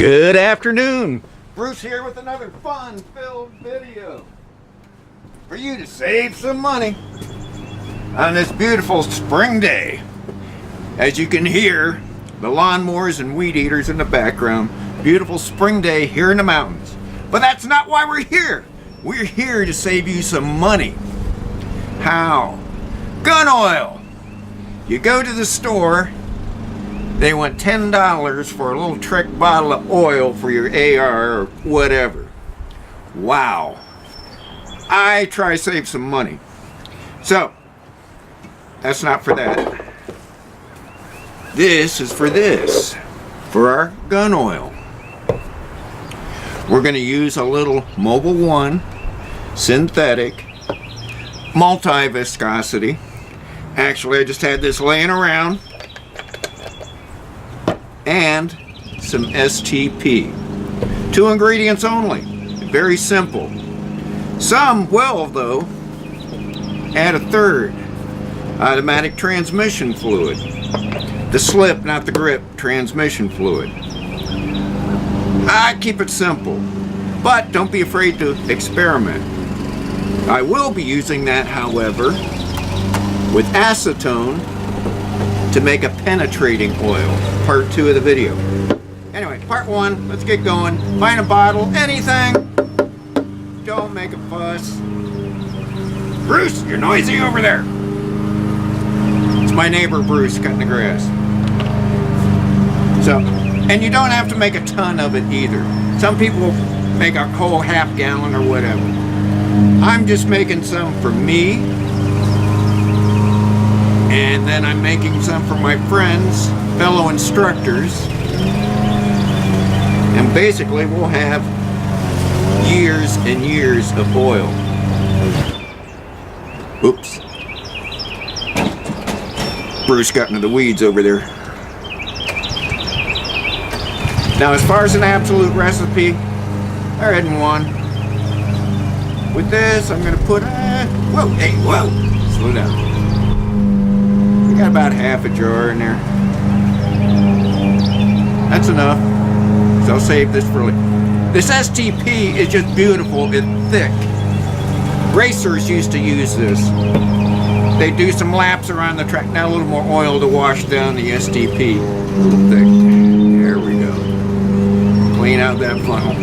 Good afternoon. Bruce here with another fun-filled video for you to save some money on this beautiful spring day. As you can hear, the lawnmowers and weed eaters in the background. Beautiful spring day here in the mountains. But that's not why we're here. We're here to save you some money. How? Gun oil. You go to the store, they want $10 for a little trick bottle of oil for your AR or whatever. Wow. I try to save some money. So, that's not for that. This is for our gun oil. We're going to use a little Mobil 1 synthetic multi-viscosity. Actually, I just had this laying around. And some STP. 2 ingredients only. Very simple. Some will, though, add a third. Automatic transmission fluid. The slip, not the grip, transmission fluid. I keep it simple, but don't be afraid to experiment. I will be using that, however, with acetone to make a penetrating oil. Part 2 of the video. Anyway, part 1, let's get going. Find a bottle, anything. Don't make a fuss. Bruce, you're noisy over there. It's my neighbor Bruce cutting the grass. So, and you don't have to make a ton of it either. Some people make a whole half gallon or whatever. I'm just making some for me. And then I'm making some for my friends, fellow instructors. And basically we'll have years and years of oil. Oops. Bruce got into the weeds over there. Now as far as an absolute recipe, there isn't one. With this, I'm going to put, whoa, hey, whoa, slow down. Got about half a jar in there. That's enough. So I'll save this for later. This STP is just beautiful. It's thick. Racers used to use this. They do some laps around the track. Now a little more oil to wash down the STP. A little thick. There we go. Clean out that funnel.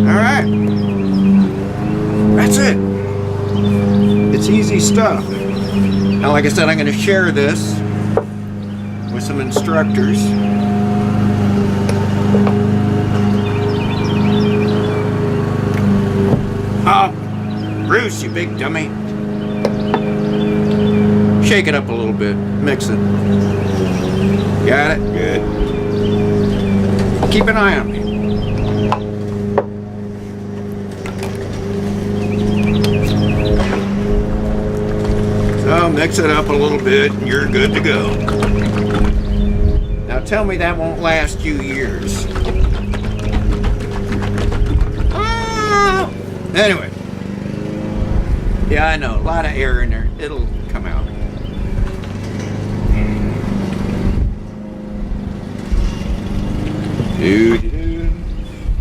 Alright. That's it. It's easy stuff. Now, like I said, I'm going to share this with some instructors. Oh, Bruce, you big dummy. Shake it up a little bit. Mix it. Got it? Good. Keep an eye on me. So mix it up a little bit and you're good to go. Now tell me that won't last you years. Anyway. Yeah, I know. A lot of air in there. It'll come out.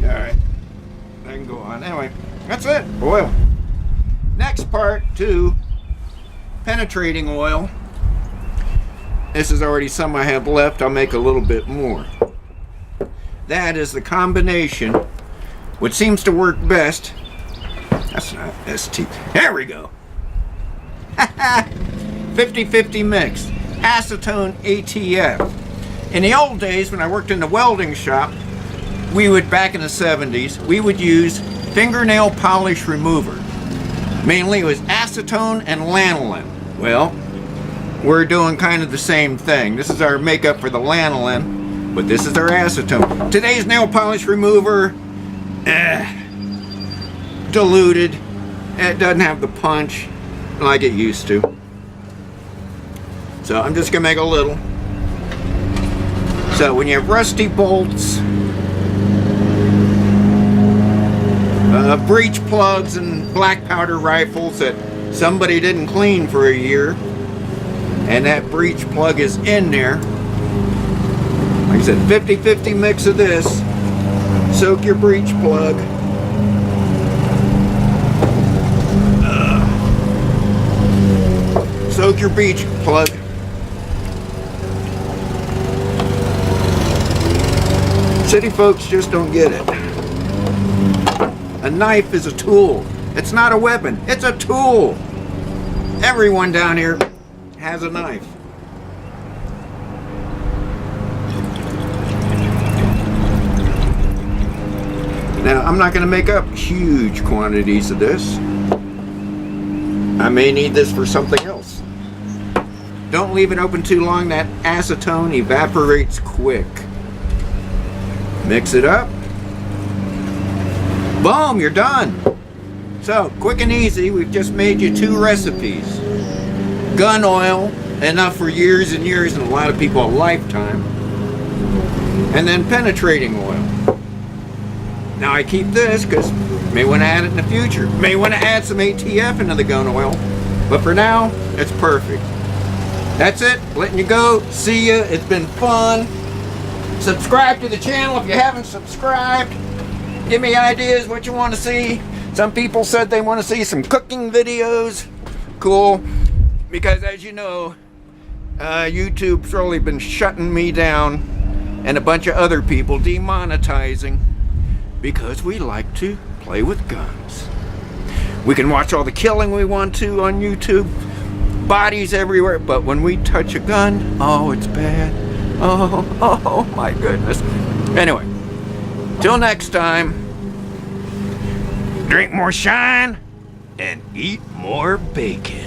Alright. I can go on. Anyway, that's it. Oil. Next part 2. Penetrating oil. This is already some I have left. I'll make a little bit more. That is the combination, which seems to work best. That's not ST. There we go. 50-50 mix. Acetone ATF. In the old days when I worked in the welding shop, we would, back in the 70s, we would use fingernail polish remover. Mainly it was acetone and lanolin. Well, we're doing kind of the same thing. This is our makeup for the lanolin, but this is our acetone. Today's nail polish remover, diluted. It doesn't have the punch like it used to. So I'm just gonna make a little. So when you have rusty bolts, breech plugs and black powder rifles that somebody didn't clean for a year, and that breech plug is in there, Like I said, 50-50 mix of this. Soak your breech plug. Soak your breech plug. City folks just don't get it. A knife is a tool. It's not a weapon. It's a tool. Everyone down here has a knife. Now, I'm not going to make up huge quantities of this. I may need this for something else. Don't leave it open too long. That acetone evaporates quick. Mix it up. Boom, you're done. So, quick and easy, we've just made you 2 recipes. Gun oil, enough for years and years, and a lot of people a lifetime. And then penetrating oil. Now I keep this because may want to add it in the future. May want to add some ATF into the gun oil. But for now, it's perfect. That's it. Letting you go. See ya. It's been fun. Subscribe to the channel if you haven't subscribed. Give me ideas what you want to see. Some people said they want to see some cooking videos. Cool. Because as you know, YouTube's really been shutting me down and a bunch of other people demonetizing because we like to play with guns. We can watch all the killing we want to on YouTube. Bodies everywhere. But when we touch a gun, oh, it's bad. Oh my goodness. Anyway, till next time, drink more shine and eat more bacon.